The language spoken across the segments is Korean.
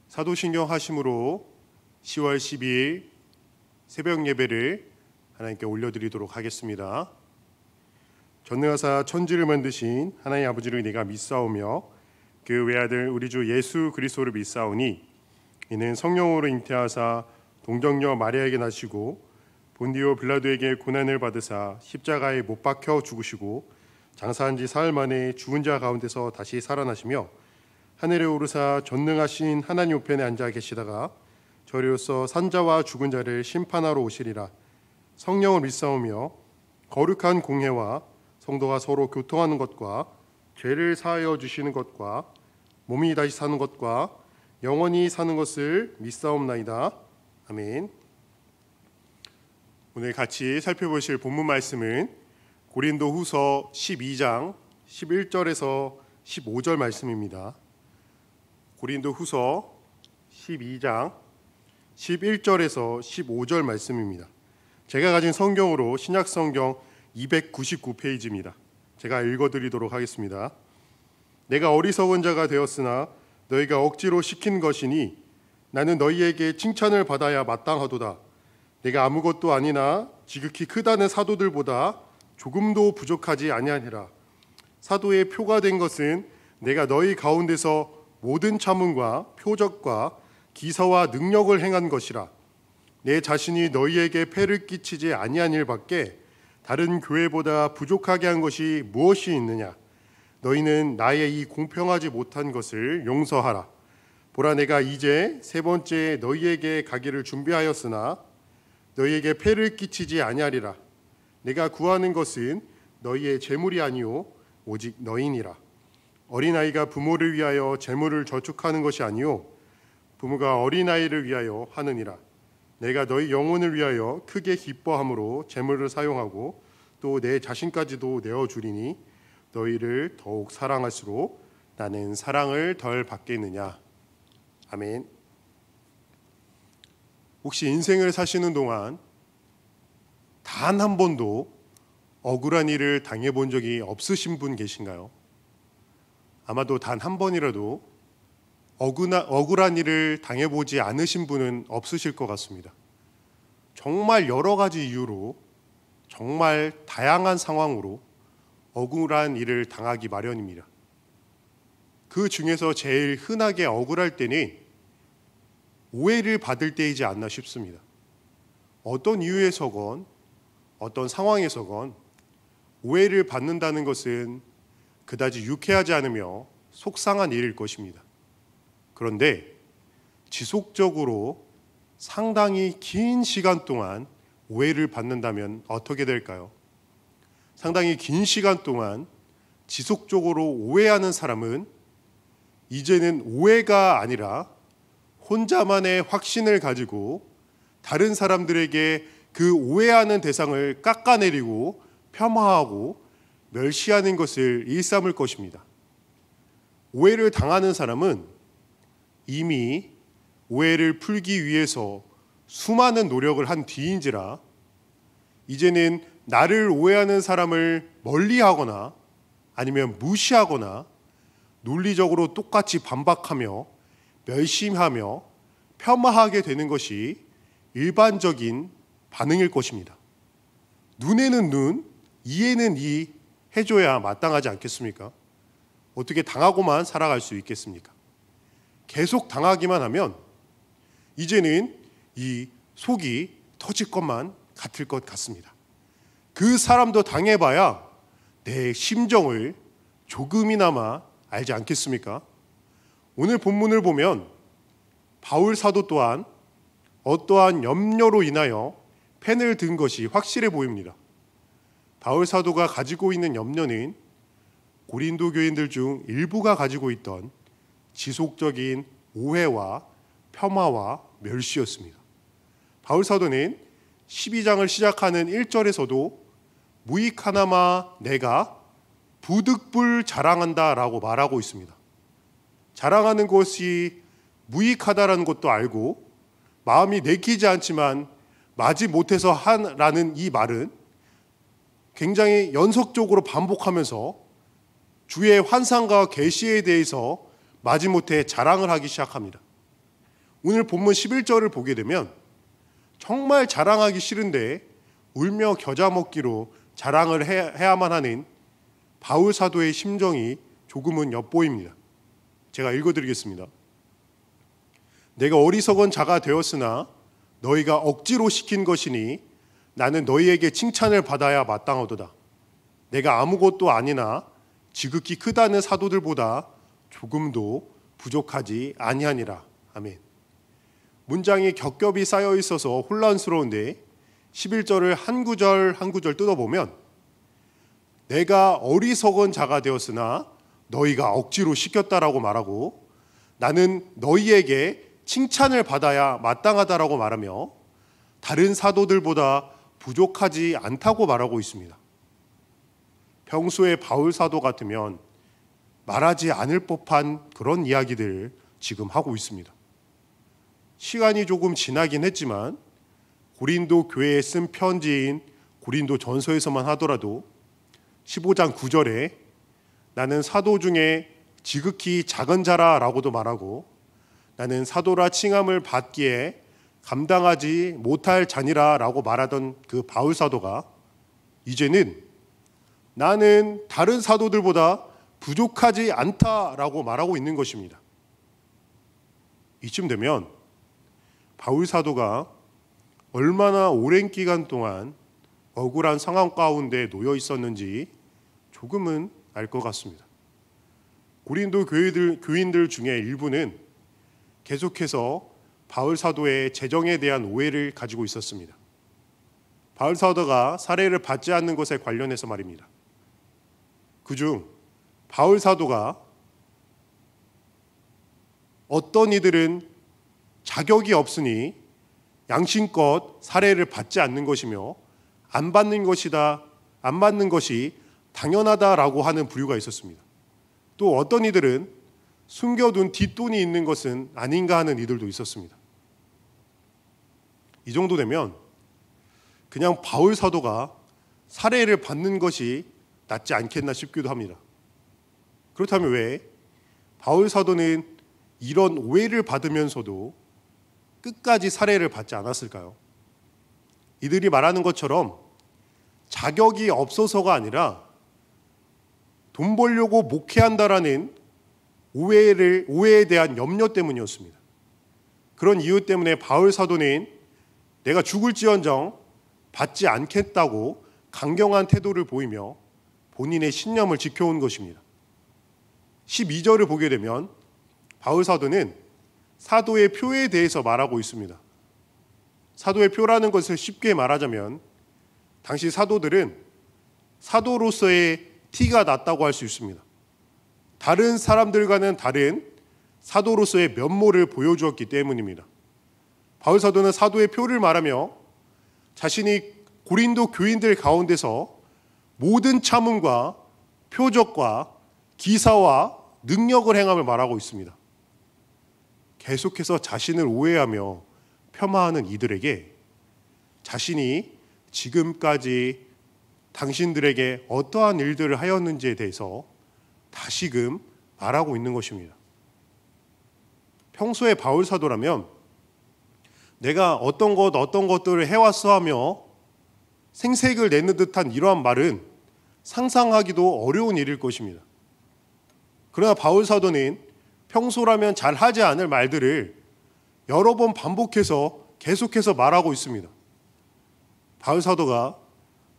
사도신경 하심으로 10월 12일 새벽 예배를 하나님께 올려드리도록 하겠습니다. 전능하사 천지를 만드신 하나님 아버지를 내가 믿사오며 그 외아들 우리 주 예수 그리스도를 믿사오니 이는 성령으로 잉태하사 동정녀 마리아에게 나시고 본디오 빌라도에게 고난을 받으사 십자가에 못 박혀 죽으시고 장사한 지 사흘 만에 죽은 자 가운데서 다시 살아나시며 하늘에 오르사 전능하신 하나님 우편에 앉아 계시다가 저리로서 산자와 죽은 자를 심판하러 오시리라. 성령을 믿사오며 거룩한 공회와 성도가 서로 교통하는 것과 죄를 사하여 주시는 것과 몸이 다시 사는 것과 영원히 사는 것을 믿사옵나이다. 아멘. 오늘 같이 살펴보실 본문 말씀은 고린도후서 12장 11절에서 15절 말씀입니다. 고린도후서 12장 11절에서 15절 말씀입니다. 제가 가진 성경으로 신약성경 299페이지입니다. 제가 읽어드리도록 하겠습니다. 내가 어리석은 자가 되었으나 너희가 억지로 시킨 것이니 나는 너희에게 칭찬을 받아야 마땅하도다. 내가 아무것도 아니나 지극히 크다는 사도들보다 조금도 부족하지 아니하니라. 사도의 표가 된 것은 내가 너희 가운데서 모든 차문과 표적과 기사와 능력을 행한 것이라. 내 자신이 너희에게 폐를 끼치지 아니한 일밖에 다른 교회보다 부족하게 한 것이 무엇이 있느냐. 너희는 나의 이 공평하지 못한 것을 용서하라. 보라, 내가 이제 세 번째 너희에게 가기를 준비하였으나 너희에게 폐를 끼치지 아니하리라. 내가 구하는 것은 너희의 재물이 아니요 오직 너희니라. 어린아이가 부모를 위하여 재물을 저축하는 것이 아니요 부모가 어린아이를 위하여 하느니라. 내가 너희 영혼을 위하여 크게 기뻐함으로 재물을 사용하고 또 내 자신까지도 내어주리니 너희를 더욱 사랑할수록 나는 사랑을 덜 받겠느냐. 아멘. 혹시 인생을 사시는 동안 단 한 번도 억울한 일을 당해본 적이 없으신 분 계신가요? 아마도 단 한 번이라도 억울한 일을 당해보지 않으신 분은 없으실 것 같습니다. 정말 여러 가지 이유로 정말 다양한 상황으로 억울한 일을 당하기 마련입니다. 그 중에서 제일 흔하게 억울할 때는 오해를 받을 때이지 않나 싶습니다. 어떤 이유에서건 어떤 상황에서건 오해를 받는다는 것은 그다지 유쾌하지 않으며 속상한 일일 것입니다. 그런데 지속적으로 상당히 긴 시간 동안 오해를 받는다면 어떻게 될까요? 상당히 긴 시간 동안 지속적으로 오해하는 사람은 이제는 오해가 아니라 혼자만의 확신을 가지고 다른 사람들에게 그 오해하는 대상을 깎아내리고 폄하하고 멸시하는 것을 일삼을 것입니다. 오해를 당하는 사람은 이미 오해를 풀기 위해서 수많은 노력을 한 뒤인지라 이제는 나를 오해하는 사람을 멀리하거나 아니면 무시하거나 논리적으로 똑같이 반박하며 멸시하며 폄하하게 되는 것이 일반적인 반응일 것입니다. 눈에는 눈, 이에는 이 해줘야 마땅하지 않겠습니까? 어떻게 당하고만 살아갈 수 있겠습니까? 계속 당하기만 하면 이제는 이 속이 터질 것만 같을 것 같습니다. 그 사람도 당해봐야 내 심정을 조금이나마 알지 않겠습니까? 오늘 본문을 보면 바울 사도 또한 어떠한 염려로 인하여 펜을 든 것이 확실해 보입니다. 바울 사도가 가지고 있는 염려는 고린도 교인들 중 일부가 가지고 있던 지속적인 오해와 폄하와 멸시였습니다. 바울 사도는 12장을 시작하는 1절에서도 무익하나마 내가 부득불 자랑한다라고 말하고 있습니다. 자랑하는 것이 무익하다라는 것도 알고 마음이 내키지 않지만 마지 못해서 하라는 이 말은 굉장히 연속적으로 반복하면서 주의 환상과 계시에 대해서 마지못해 자랑을 하기 시작합니다. 오늘 본문 11절을 보게 되면 정말 자랑하기 싫은데 울며 겨자 먹기로 자랑을 해야만 하는 바울 사도의 심정이 조금은 엿보입니다. 제가 읽어드리겠습니다. 내가 어리석은 자가 되었으나 너희가 억지로 시킨 것이니 나는 너희에게 칭찬을 받아야 마땅하도다. 내가 아무것도 아니나 지극히 크다는 사도들보다 조금도 부족하지 아니하니라. 아멘. 문장이 겹겹이 쌓여 있어서 혼란스러운데 11절을 한 구절 한 구절 뜯어보면 내가 어리석은 자가 되었으나 너희가 억지로 시켰다라고 말하고 나는 너희에게 칭찬을 받아야 마땅하다라고 말하며 다른 사도들보다 부족하지 않다고 말하고 있습니다. 평소에 바울 사도 같으면 말하지 않을 법한 그런 이야기들을 지금 하고 있습니다. 시간이 조금 지나긴 했지만 고린도 교회에 쓴 편지인 고린도 전서에서만 하더라도 15장 9절에 나는 사도 중에 지극히 작은 자라라고도 말하고 나는 사도라 칭함을 받기에 감당하지 못할 자니라라고 말하던 그 바울 사도가 이제는 나는 다른 사도들보다 부족하지 않다라고 말하고 있는 것입니다. 이쯤 되면 바울 사도가 얼마나 오랜 기간 동안 억울한 상황 가운데 놓여 있었는지 조금은 알 것 같습니다. 고린도 교인들 중에 일부는 계속해서 바울 사도의 재정에 대한 오해를 가지고 있었습니다. 바울 사도가 사례를 받지 않는 것에 관련해서 말입니다. 그중 바울 사도가 어떤 이들은 자격이 없으니 양심껏 사례를 받지 않는 것이며 안 받는 것이 당연하다라고 하는 부류가 있었습니다. 또 어떤 이들은 숨겨둔 뒷돈이 있는 것은 아닌가 하는 이들도 있었습니다. 이 정도 되면 그냥 바울 사도가 사례를 받는 것이 낫지 않겠나 싶기도 합니다. 그렇다면 왜 바울 사도는 이런 오해를 받으면서도 끝까지 사례를 받지 않았을까요? 이들이 말하는 것처럼 자격이 없어서가 아니라 돈 벌려고 목회한다라는 오해에 대한 염려 때문이었습니다. 그런 이유 때문에 바울 사도는 내가 죽을지언정 받지 않겠다고 강경한 태도를 보이며 본인의 신념을 지켜온 것입니다. 12절을 보게 되면 바울 사도는 사도의 표에 대해서 말하고 있습니다. 사도의 표라는 것을 쉽게 말하자면 당시 사도들은 사도로서의 티가 났다고 할 수 있습니다. 다른 사람들과는 다른 사도로서의 면모를 보여주었기 때문입니다. 바울 사도는 사도의 표를 말하며 자신이 고린도 교인들 가운데서 모든 참음과 표적과 기사와 능력을 행함을 말하고 있습니다. 계속해서 자신을 오해하며 폄하하는 이들에게 자신이 지금까지 당신들에게 어떠한 일들을 하였는지에 대해서 다시금 말하고 있는 것입니다. 평소에 바울 사도라면 내가 어떤 것들을 해왔어 하며 생색을 내는 듯한 이러한 말은 상상하기도 어려운 일일 것입니다. 그러나 바울 사도는 평소라면 잘 하지 않을 말들을 여러 번 반복해서 계속해서 말하고 있습니다. 바울 사도가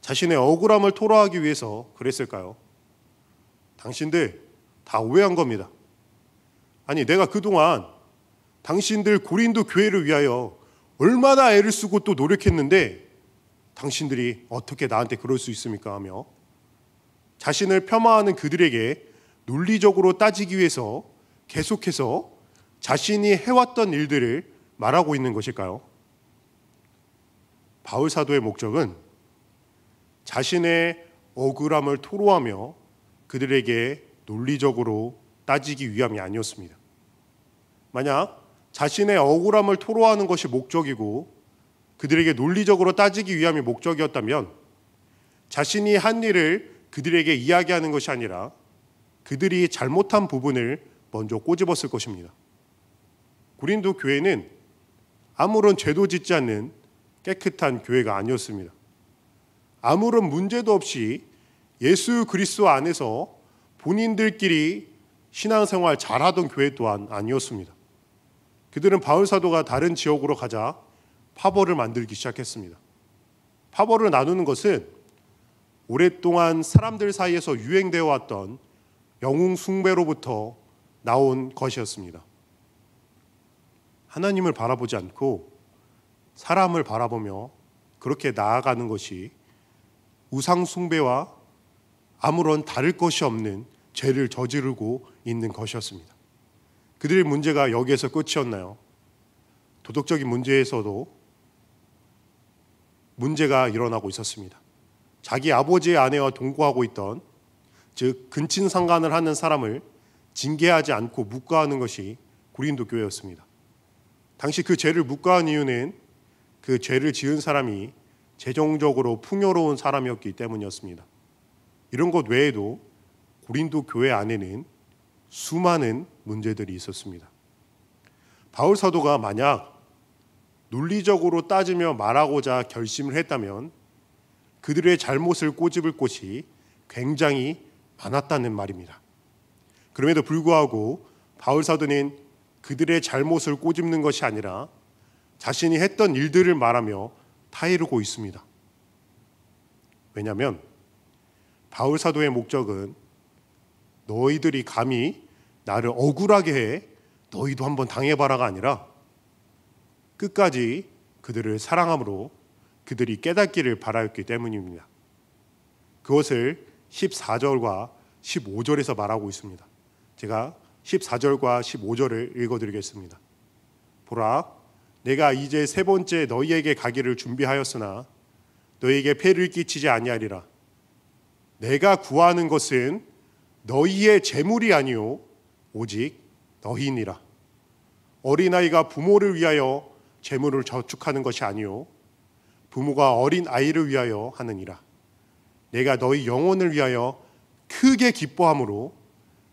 자신의 억울함을 토로하기 위해서 그랬을까요? 당신들 다 오해한 겁니다. 아니, 내가 그동안 당신들 고린도 교회를 위하여 얼마나 애를 쓰고 또 노력했는데 당신들이 어떻게 나한테 그럴 수 있습니까? 하며 자신을 폄하하는 그들에게 논리적으로 따지기 위해서 계속해서 자신이 해왔던 일들을 말하고 있는 것일까요? 바울 사도의 목적은 자신의 억울함을 토로하며 그들에게 논리적으로 따지기 위함이 아니었습니다. 만약 자신의 억울함을 토로하는 것이 목적이고 그들에게 논리적으로 따지기 위함이 목적이었다면 자신이 한 일을 그들에게 이야기하는 것이 아니라 그들이 잘못한 부분을 먼저 꼬집었을 것입니다. 고린도 교회는 아무런 죄도 짓지 않는 깨끗한 교회가 아니었습니다. 아무런 문제도 없이 예수 그리스도 안에서 본인들끼리 신앙생활 잘하던 교회 또한 아니었습니다. 그들은 바울 사도가 다른 지역으로 가자 파벌을 만들기 시작했습니다. 파벌을 나누는 것은 오랫동안 사람들 사이에서 유행되어 왔던 영웅 숭배로부터 나온 것이었습니다. 하나님을 바라보지 않고 사람을 바라보며 그렇게 나아가는 것이 우상 숭배와 아무런 다를 것이 없는 죄를 저지르고 있는 것이었습니다. 그들의 문제가 여기에서 끝이었나요? 도덕적인 문제에서도 문제가 일어나고 있었습니다. 자기 아버지의 아내와 동거하고 있던, 즉 근친상간을 하는 사람을 징계하지 않고 묵과하는 것이 고린도 교회였습니다. 당시 그 죄를 묵과한 이유는 그 죄를 지은 사람이 재정적으로 풍요로운 사람이었기 때문이었습니다. 이런 것 외에도 고린도 교회 안에는 수많은 문제들이 있었습니다. 바울 사도가 만약 논리적으로 따지며 말하고자 결심을 했다면 그들의 잘못을 꼬집을 곳이 굉장히 많았다는 말입니다. 그럼에도 불구하고 바울 사도는 그들의 잘못을 꼬집는 것이 아니라 자신이 했던 일들을 말하며 타이르고 있습니다. 왜냐하면 바울 사도의 목적은 너희들이 감히 나를 억울하게 해 너희도 한번 당해봐라가 아니라 끝까지 그들을 사랑함으로 그들이 깨닫기를 바라였기 때문입니다. 그것을 14절과 15절에서 말하고 있습니다. 제가 14절과 15절을 읽어드리겠습니다. 보라, 내가 이제 세 번째 너희에게 가기를 준비하였으나 너희에게 폐를 끼치지 아니하리라. 내가 구하는 것은 너희의 재물이 아니요 오직 너희니라. 어린아이가 부모를 위하여 재물을 저축하는 것이 아니요 부모가 어린 아이를 위하여 하느니라. 내가 너희 영혼을 위하여 크게 기뻐함으로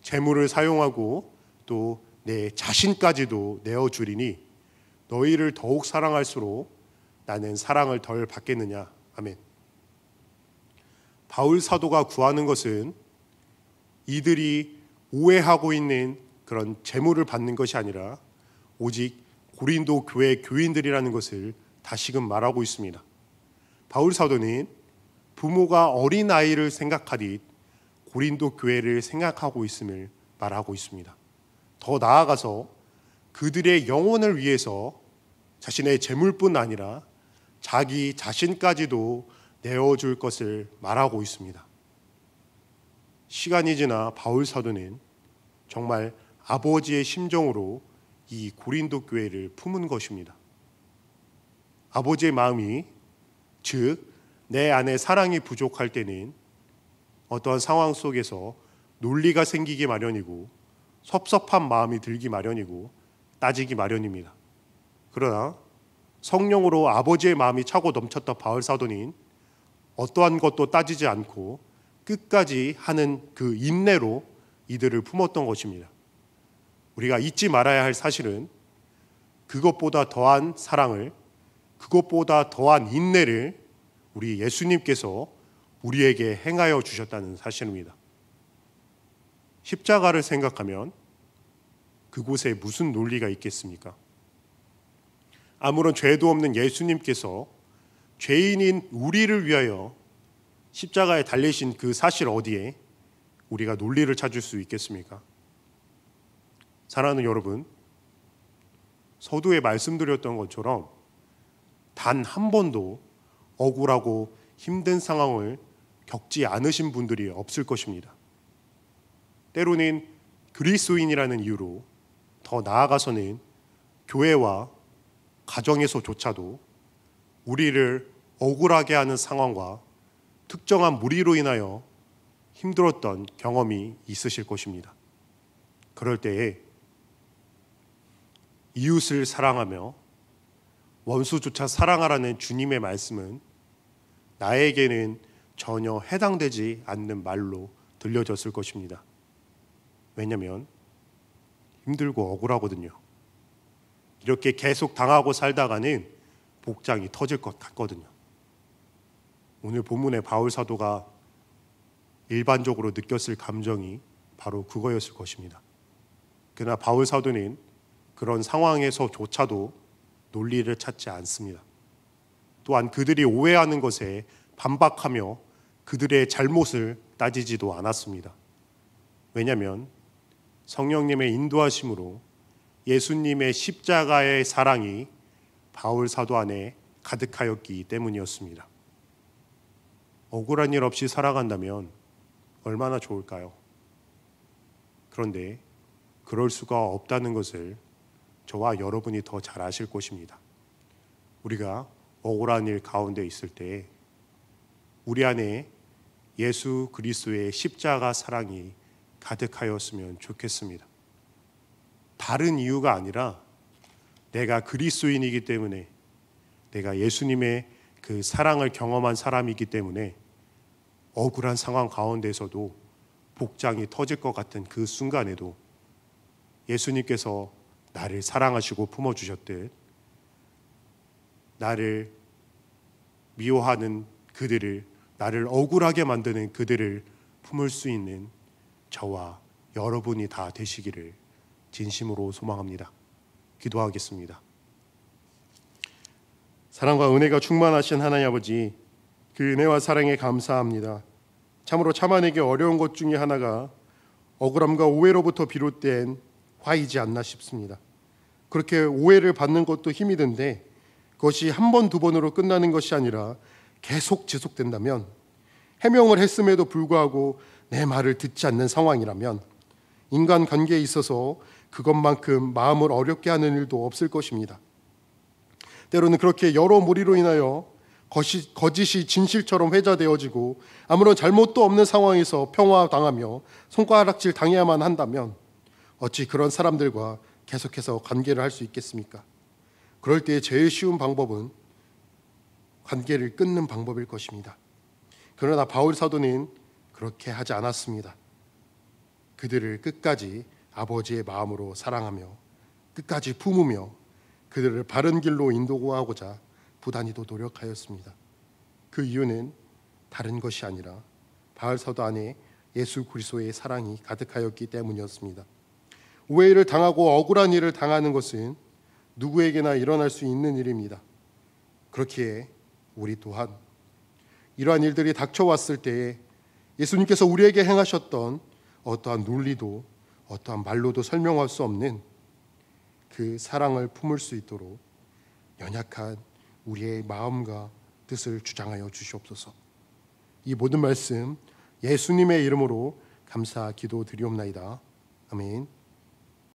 재물을 사용하고 또 내 자신까지도 내어주리니 너희를 더욱 사랑할수록 나는 사랑을 덜 받겠느냐. 아멘. 바울 사도가 구하는 것은 이들이 오해하고 있는 그런 재물을 받는 것이 아니라 오직 고린도 교회 교인들이라는 것을 다시금 말하고 있습니다. 바울 사도는 부모가 어린아이를 생각하듯 고린도 교회를 생각하고 있음을 말하고 있습니다. 더 나아가서 그들의 영혼을 위해서 자신의 재물뿐 아니라 자기 자신까지도 내어줄 것을 말하고 있습니다. 시간이 지나 바울 사도는 정말 아버지의 심정으로 이 고린도 교회를 품은 것입니다. 아버지의 마음이, 즉 내 안에 사랑이 부족할 때는 어떠한 상황 속에서 논리가 생기기 마련이고 섭섭한 마음이 들기 마련이고 따지기 마련입니다. 그러나 성령으로 아버지의 마음이 차고 넘쳤던 바울 사도는 어떠한 것도 따지지 않고 끝까지 하는 그 인내로 이들을 품었던 것입니다. 우리가 잊지 말아야 할 사실은 그것보다 더한 사랑을, 그것보다 더한 인내를 우리 예수님께서 우리에게 행하여 주셨다는 사실입니다. 십자가를 생각하면 그곳에 무슨 논리가 있겠습니까? 아무런 죄도 없는 예수님께서 죄인인 우리를 위하여 십자가에 달리신 그 사실 어디에 우리가 논리를 찾을 수 있겠습니까? 사랑하는 여러분, 서두에 말씀드렸던 것처럼 단 한 번도 억울하고 힘든 상황을 겪지 않으신 분들이 없을 것입니다. 때로는 그리스도인이라는 이유로, 더 나아가서는 교회와 가정에서조차도 우리를 억울하게 하는 상황과 특정한 무리로 인하여 힘들었던 경험이 있으실 것입니다. 그럴 때에 이웃을 사랑하며 원수조차 사랑하라는 주님의 말씀은 나에게는 전혀 해당되지 않는 말로 들려졌을 것입니다. 왜냐하면 힘들고 억울하거든요. 이렇게 계속 당하고 살다가는 복장이 터질 것 같거든요. 오늘 본문의 바울 사도가 일반적으로 느꼈을 감정이 바로 그거였을 것입니다. 그러나 바울 사도는 그런 상황에서조차도 논리를 찾지 않습니다. 또한 그들이 오해하는 것에 반박하며 그들의 잘못을 따지지도 않았습니다. 왜냐하면 성령님의 인도하심으로 예수님의 십자가의 사랑이 바울 사도 안에 가득하였기 때문이었습니다. 억울한 일 없이 살아간다면 얼마나 좋을까요? 그런데 그럴 수가 없다는 것을 저와 여러분이 더 잘 아실 것입니다. 우리가 억울한 일 가운데 있을 때 우리 안에 예수 그리스도의 십자가 사랑이 가득하였으면 좋겠습니다. 다른 이유가 아니라 내가 그리스도인이기 때문에, 내가 예수님의 그 사랑을 경험한 사람이기 때문에 억울한 상황 가운데서도 복장이 터질 것 같은 그 순간에도 예수님께서 나를 사랑하시고 품어주셨듯 나를 미워하는 그들을, 나를 억울하게 만드는 그들을 품을 수 있는 저와 여러분이 다 되시기를 진심으로 소망합니다. 기도하겠습니다. 사랑과 은혜가 충만하신 하나님 아버지, 그 은혜와 사랑에 감사합니다. 참으로 참아내기 어려운 것 중에 하나가 억울함과 오해로부터 비롯된 화이지 않나 싶습니다. 그렇게 오해를 받는 것도 힘이 든데 그것이 한 번, 두 번으로 끝나는 것이 아니라 계속 지속된다면, 해명을 했음에도 불구하고 내 말을 듣지 않는 상황이라면 인간관계에 있어서 그것만큼 마음을 어렵게 하는 일도 없을 것입니다. 때로는 그렇게 여러 무리로 인하여 거짓이 진실처럼 회자되어지고 아무런 잘못도 없는 상황에서 평화당하며 손가락질 당해야만 한다면 어찌 그런 사람들과 계속해서 관계를 할 수 있겠습니까? 그럴 때 제일 쉬운 방법은 관계를 끊는 방법일 것입니다. 그러나 바울 사도는 그렇게 하지 않았습니다. 그들을 끝까지 아버지의 마음으로 사랑하며 끝까지 품으며 그들을 바른 길로 인도하고자 부단히도 노력하였습니다. 그 이유는 다른 것이 아니라 바울 사도 안에 예수 그리스도의 사랑이 가득하였기 때문이었습니다. 오해를 당하고 억울한 일을 당하는 것은 누구에게나 일어날 수 있는 일입니다. 그렇기에 우리 또한 이러한 일들이 닥쳐왔을 때에 예수님께서 우리에게 행하셨던 어떠한 논리도 어떠한 말로도 설명할 수 없는 그 사랑을 품을 수 있도록 연약한 우리의 마음과 뜻을 주장하여 주시옵소서. 이 모든 말씀 예수님의 이름으로 감사 기도드리옵나이다. 아멘.